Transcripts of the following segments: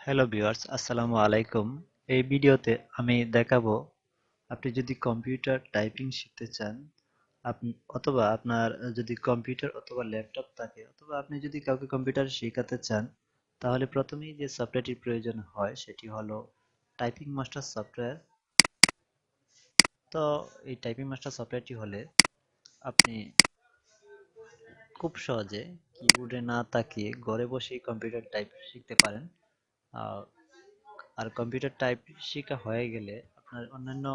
Hello viewers, আসসালামু আলাইকুম। এই ভিডিওতে আমি দেখাবো আপনি যদি কম্পিউটার টাইপিং শিখতে চান, আপনি অথবা আপনার যদি কম্পিউটার অথবা ল্যাপটপ থাকে, অথবা আপনি যদি কাউকে কম্পিউটার শেখাতে চান, তাহলে প্রথমেই যে সফটওয়্যারটির প্রয়োজন হয় সেটি হলো টাইপিং মাস্টার সফটওয়্যার। তো এই টাইপিং মাস্টার সফটওয়্যারটি হলে আপনি খুব সহজে কিবোর্ডে না তাকিয়ে ঘরে বসেই কম্পিউটার টাইপ শিখতে পারেন। আহ, আর কম্পিউটার টাইপ শেখা হয়ে গেলে আপনার অন্যান্য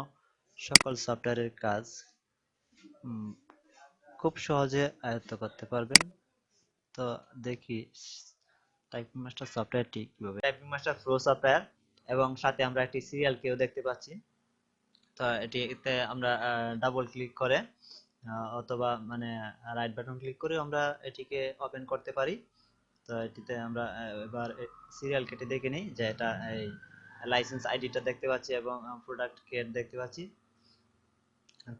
সকল সফটওয়্যারের কাজ উম, খুব সহজে আয়ত্ত করতে পারবেন। তো দেখি টাইপিং মাস্টার সফটওয়্যারটি কিভাবে। টাইপিং মাস্টার প্রো সফটওয়্যার এবং সাথে আমরা একটি সিরিয়াল কেও দেখতে পাচ্ছি। তো এটিতে আমরা ডাবল ক্লিক করে অথবা মানে রাইট বাটন ক্লিক করে আমরা এটিকে ওপেন করতে পারি। তো এটিতে আমরা এবার সিরিয়াল কেটে দেখে নিই যে এটা এই লাইসেন্স আইডিটা দেখতে পাচ্ছি এবং প্রোডাক্ট কেট দেখতে পাচ্ছি।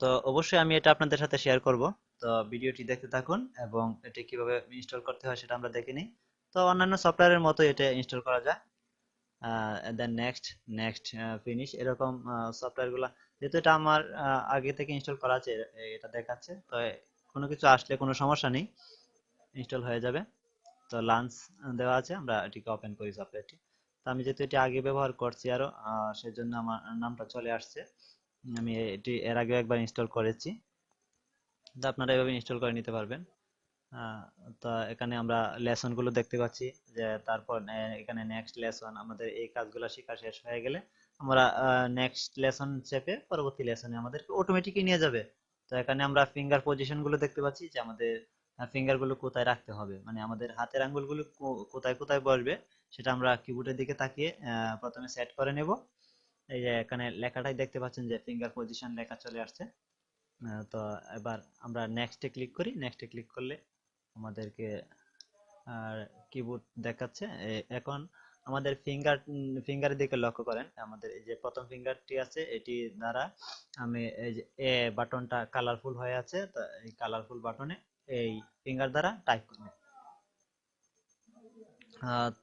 তো অবশ্যই আমি এটা আপনাদের সাথে শেয়ার করব। তো ভিডিওটি দেখতে থাকুন এবং এটি কিভাবে ইনস্টল করতে হয় সেটা আমরা দেখে নিই। তো অন্যান্য সফটওয়্যারের মতো এটা ইনস্টল করা যায়। দেন নেক্সট, নেক্সট, ফিনিশ, এরকম সফটওয়্যারগুলো যেহেতু এটা আমার আগে থেকে ইনস্টল করা আছে, এটা দেখাচ্ছে। তো কোনো কিছু আসলে কোনো সমস্যা নেই, ইনস্টল হয়ে যাবে। তো লাঞ্চ দেওয়া আছে, আমরা এটিকে ওপেন করি সফটওয়্যারটি। তো আমি যেহেতু এটি আগে ব্যবহার করছি আরো, সেজন্য আমার নামটা চলে আসছে। আমি এটি এর আগে একবার ইনস্টল করেছি। তো আপনারা এভাবে ইনস্টল করে নিতে পারবেন। আহ, তো এখানে আমরা লেসন গুলো দেখতে পাচ্ছি, যে তারপর এখানে নেক্সট লেসন, আমাদের এই কাজগুলো শেখা শেষ হয়ে গেলে আমরা নেক্সট লেসন চেপে পরবর্তী লেসনে আমাদের অটোমেটিকই নিয়ে যাবে। তো এখানে আমরা ফিঙ্গার পজিশন গুলো দেখতে পাচ্ছি, যে আমাদের ফিঙ্গার গুলো কোথায় রাখতে হবে, মানে আমাদের হাতের আঙ্গুলগুলো কোথায় কোথায় বসবে, সেটা আমরা কিবোর্ডের দিকে তাকিয়ে প্রথমে সেট করে নেব। এই যে এখানে লেখাটাই দেখতে পাচ্ছেন যে ফিঙ্গার পজিশন লেখা চলে আসছে। তো এবার আমরা নেক্সটে ক্লিক করি, নেক্সটে ক্লিক করলে আমাদেরকে আর কিবোর্ড দেখাচ্ছে। এখন আমাদের ফিঙ্গারের দিকে লক্ষ্য করেন, আমাদের এই যে প্রথম ফিঙ্গারটি আছে এটি দ্বারা আমি এই যে এ বাটনটা কালারফুল হয়ে আছে, তো এই কালারফুল বাটনে এই ফিঙ্গার দ্বারা টাইপ করব।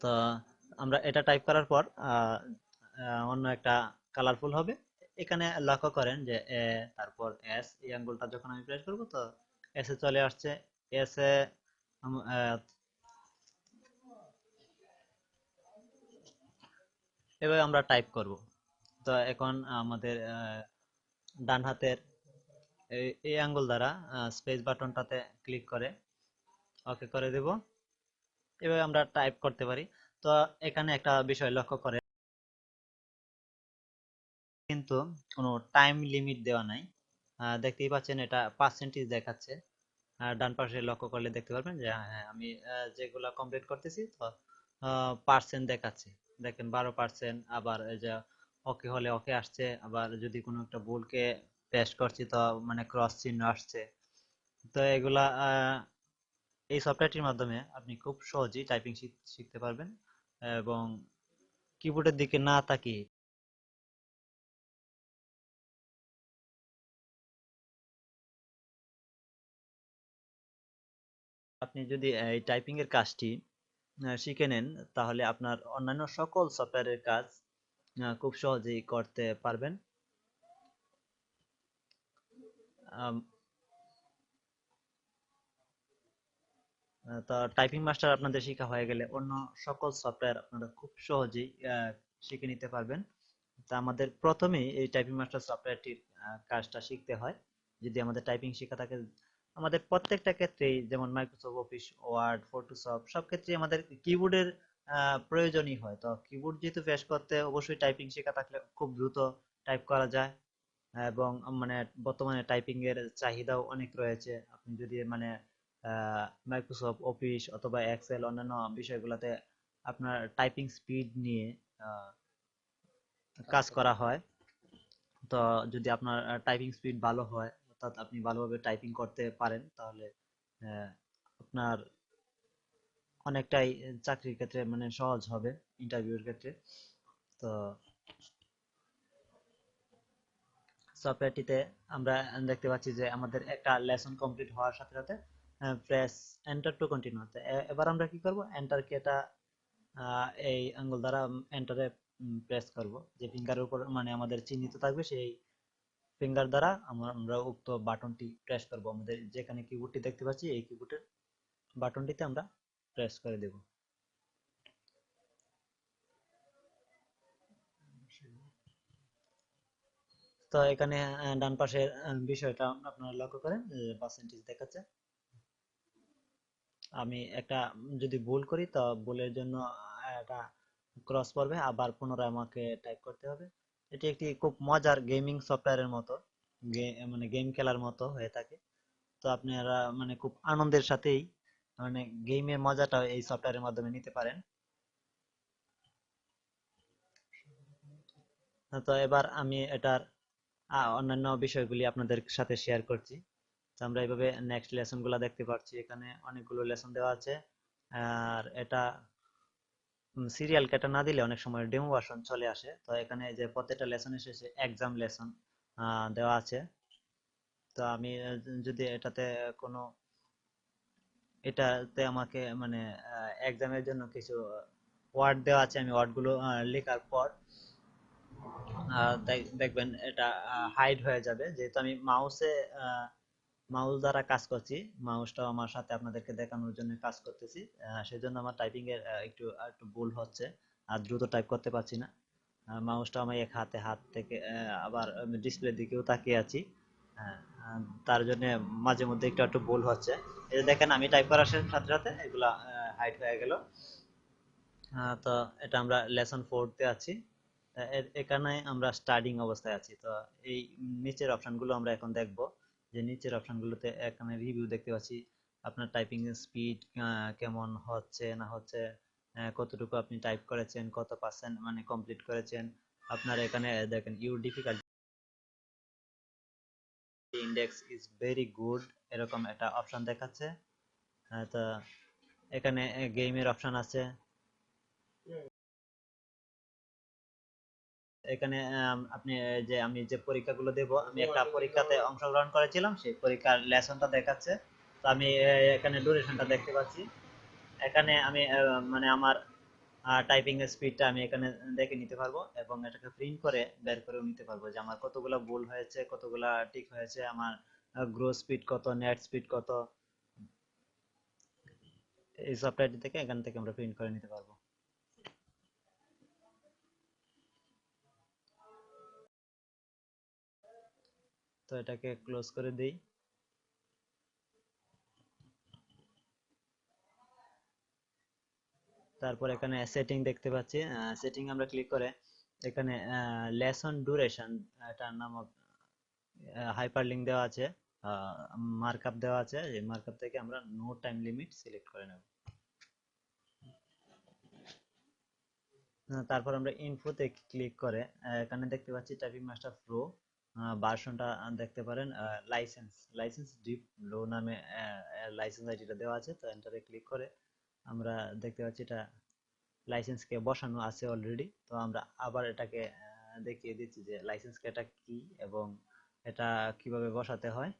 তো আমরা এটা টাইপ করার পর অন্য একটা কালারফুল হবে। এখানে লক্ষ্য করেন যে এ, তারপর এস, এই আঙ্গুলটা যখন আমি প্রেস করব তো এস এ চলে আসছে। এস এ এভাবে আমরা টাইপ করব। তো এখন আমাদের ডান হাতের এই আঙ্গুল দ্বারা স্পেস বাটনটাতে ক্লিক করে ওকে করে দেব। এভাবে আমরা টাইপ করতে পারি। তো এখানে একটা বিষয় লক্ষ্য করে, কিন্তু কোনো টাইম লিমিট দেওয়া নাই। দেখতেই পাচ্ছেন এটা পার্সেন্টেজ দেখাচ্ছে। ডান পাশে লক্ষ্য করলে দেখতে পারবেন যে হ্যাঁ, আমি যেগুলা কমপ্লিট করতেছি তো পার্সেন্ট দেখাচ্ছে। দেখেন 12%, আবার এই যে ওকে হলে ওকে আসছে, আবার যদি কোনো একটা ভুলকে পেস্ট করছি তো মানে ক্রস চিহ্ন আসছে। তো এগুলা এই সফটওয়্যারটির মাধ্যমে আপনি খুব সহজেই টাইপিং শিখতে পারবেন এবং কিবোর্ডের দিকে না তাকিয়ে। আপনি যদি এই টাইপিং এর কাজটি শিখে নেন, তাহলে আপনার অন্যান্য সকল সফটওয়্যারের কাজ খুব সহজেই করতে পারবেন। আম, তো টাইপিং মাস্টার আপনাদের শেখা হয়ে গেলে অন্য সকল সফটওয়্যার আপনারা খুব সহজেই শিখে নিতে পারবেন। তা আমাদের প্রথমেই এই টাইপিং মাস্টার সফটওয়্যারটির কাজটা শিখতে হয়। যদি আমাদের টাইপিং শেখা থাকে, আমাদের প্রত্যেকটা ক্ষেত্রেই, যেমন মাইক্রোসফট অফিস, ওয়ার্ড, ফটোশপ, সব ক্ষেত্রেই আমাদের কিবোর্ডের প্রয়োজনই হয়। তো কিবোর্ড যেহেতু প্রেস করতে অবশ্যই টাইপিং শেখা থাকলে খুব দ্রুত টাইপ করা যায়। এবং মানে বর্তমানে টাইপিং এর চাহিদাও অনেক রয়েছে। আপনি যদি মানে মাইক্রোসফট অফিস অথবা এক্সেল অন্যান্য বিষয়গুলোতে আপনার টাইপিং স্পিড নিয়ে আহ, কাজ করা হয়, তো যদি আপনার টাইপিং স্পিড ভালো হয়, অর্থাৎ আপনি ভালোভাবে টাইপিং করতে পারেন, তাহলে আহ, আপনার অনেকটাই চাকরির ক্ষেত্রে মানে সহজ হবে, ইন্টারভিউর ক্ষেত্রে। তো সফটওয়্যারটিতে আমরা দেখতে পাচ্ছি যে আমাদের একটা লেসন কমপ্লিট হওয়ার সাথে সাথে প্রেস এন্টার টু কন্টিনিউ। এবার আমরা কি করব, এন্টার কিটা এই আঙ্গুল দ্বারা এন্টারে প্রেস করব, যে ফিঙ্গারের উপর মানে আমাদের চিহ্নিত থাকবে সেই ফিঙ্গার দ্বারা আমরা উক্ত বাটনটি প্রেস করব। আমাদের যেখানে কিবোর্ডটি দেখতে পাচ্ছি এই কিবোর্ডের বাটনটিতে আমরা প্রেস করে দেব। তো এখানে ডান পাশের বিষয়টা আপনারা লক্ষ্য করেন, পার্সেন্টেজ দেখাচ্ছে। আমি একটা যদি ভুল করি তো ভুলের জন্য এটা ক্রস পড়বে, আবার পুনরায় আমাকে টাইপ করতে হবে। এটি একটি খুব মজার গেমিং সফটওয়্যারের মতো, মানে গেম খেলার মতো হয়ে থাকে। তো আপনারা মানে খুব আনন্দের সাথেই মানে গেমের মজাটা এই সফটওয়্যারের মাধ্যমে নিতে পারেন। তো এবার আমি এটার অন্যান্য বিষয়গুলি আপনাদের সাথে শেয়ার করছি। তো আমরা এইভাবে নেক্সট লেসন গুলা দেখতে পাচ্ছি, এখানে অনেকগুলো লেসন দেওয়া আছে। আর এটা সিরিয়াল কেটে না দিলে অনেক সময় ডেমো ভার্সন চলে আসে। তো এখানে যে প্রত্যেকটা লেসনের শেষে এক্সাম লেসন দেওয়া আছে। তো আমি যদি এটাতে কোনো এটাতে আমাকে মানে এক্সামের জন্য কিছু ওয়ার্ড দেওয়া আছে, আমি ওয়ার্ডগুলো লেখার পর দেখবেন এটা হাইড হয়ে যাবে, যেহেতু আমি মাউস দ্বারা কাজ করছি। মাউসটাও আমার সাথে আপনাদেরকে দেখানোর জন্য কাজ করতেছি, সেজন্য আমার টাইপিং এর একটু একটু ভুল হচ্ছে আর দ্রুত টাইপ করতে পারছি না। মাউসটা আমি এক হাতে হাত থেকে আবার ডিসপ্লের দিকেও তাকিয়ে আছি। হ্যাঁ, তার জন্য মাঝে মধ্যে একটু একটু ভুল হচ্ছে। এই যে দেখেন আমি টাইপ করার সাথে সাথে এগুলা হাইড হয়ে গেল। তো এটা আমরা লেসন 4 তে আছি। এখানে আমরা স্টার্টিং অবস্থায় আছি। তো এই নিচের অপশনগুলো আমরা এখন দেখব, যে নিচের অপশনগুলোতে এখানে রিভিউ দেখতে পাচ্ছি, আপনার টাইপিং স্পিড কেমন হচ্ছে না হচ্ছে, কতটুকু আপনি টাইপ করেছেন, কত পার্সেন্ট মানে কমপ্লিট করেছেন। আপনার এখানে দেখেন your difficulty index is very good, এরকম একটা অপশন দেখাচ্ছে। তো এখানে গেমের অপশন আছে। এখানে আপনি যে আমি যে পরীক্ষাগুলো দেব, আমি একটা পরীক্ষাতে অংশগ্রহণ করেছিলাম, সেই পরীক্ষার লেসনটা দেখাচ্ছে। তো আমি এখানে ডিউরেশনটা দেখতে পাচ্ছি। এখানে আমি মানে আমার টাইপিং এর স্পিডটা আমি এখানে দেখে নিতে পারবো, এবং এটাকে প্রিন্ট করে বের করেও নিতে পারবো যে আমার কতগুলো ভুল হয়েছে, কতগুলা ঠিক হয়েছে, আমার গ্রো স্পিড কত, নেট স্পিড কত। এই সফটওয়্যারটি থেকে এখান থেকে আমরা প্রিন্ট করে নিতে পারবো। তো এটাকে ক্লোজ করে দিই। তারপর এখানে সেটিং দেখতে পাচ্ছি, সেটিং আমরা ক্লিক করে এখানে লেসন ডিউরেশন এটার নামক হাইপার লিঙ্ক দেওয়া আছে, মার্কআপ দেওয়া আছে। এই মার্কআপ থেকে আমরা নো টাইম লিমিট সিলেক্ট করে নেব। তারপর আমরা ইনফোতে ক্লিক করে এখানে দেখতে পাচ্ছি টাইপিং মাস্টার প্রো ভার্সনটা দেখতে পারেন, লাইসেন্স লাইসেন্স ডিপ লো নামে লাইসেন্স আইডিটা দেওয়া আছে। তো এন্টারে ক্লিক করে আমরা দেখতে পাচ্ছি এটা লাইসেন্সকে বসানো আছে অলরেডি। তো আমরা আবার এটাকে দেখিয়ে দিচ্ছি যে লাইসেন্সকে এটা কি এবং এটা কিভাবে বসাতে হয়।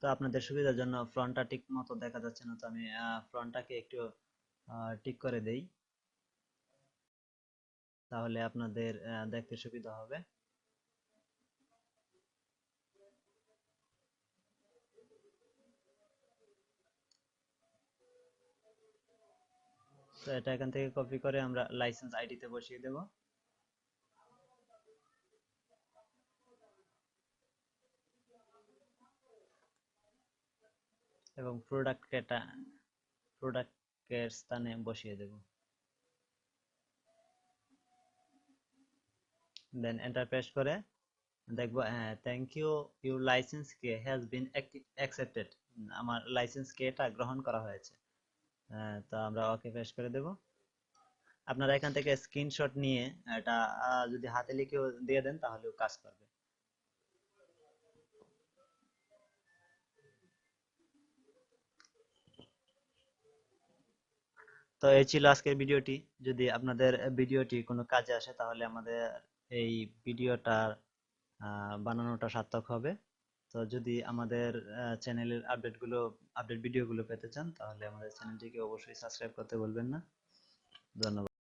তো আপনাদের সুবিধার জন্য ফ্রন্টটা ঠিক মতো দেখা যাচ্ছে না, তো আমি ফ্রন্টটাকে একটু ঠিক করে দেই, তাহলে আপনাদের দেখতে সুবিধা হবে। তো এটা এখান থেকে কপি করে আমরা লাইসেন্স আইডিতে বসিয়ে দেব, এবং প্রোডাক্টের স্থানে বসিয়ে দেব। দেন এন্টার প্রেস করে দেখবো, হ্যাঁ thank you, your licence key has been accepted, আমার লাইসেন্স কে এটা গ্রহণ করা হয়েছে। তো আমরা ওকে প্রেস করে দেব। আপনারা এখান থেকে স্ক্রিনশট নিয়ে এটা যদি হাতে লিখেও দিয়ে দেন তাহলেও কাজ করবে। তো এই ছিল আজকের ভিডিওটি। যদি আপনাদের ভিডিওটি কোনো কাজে আসে তাহলে আমাদের এই ভিডিওটা বানানোটা সার্থক হবে। তো যদি আমাদের চ্যানেলের আপডেট ভিডিওগুলো পেতে চান তাহলে আমাদের চ্যানেলটিকে অবশ্যই সাবস্ক্রাইব করতে ভুলবেন না। ধন্যবাদ।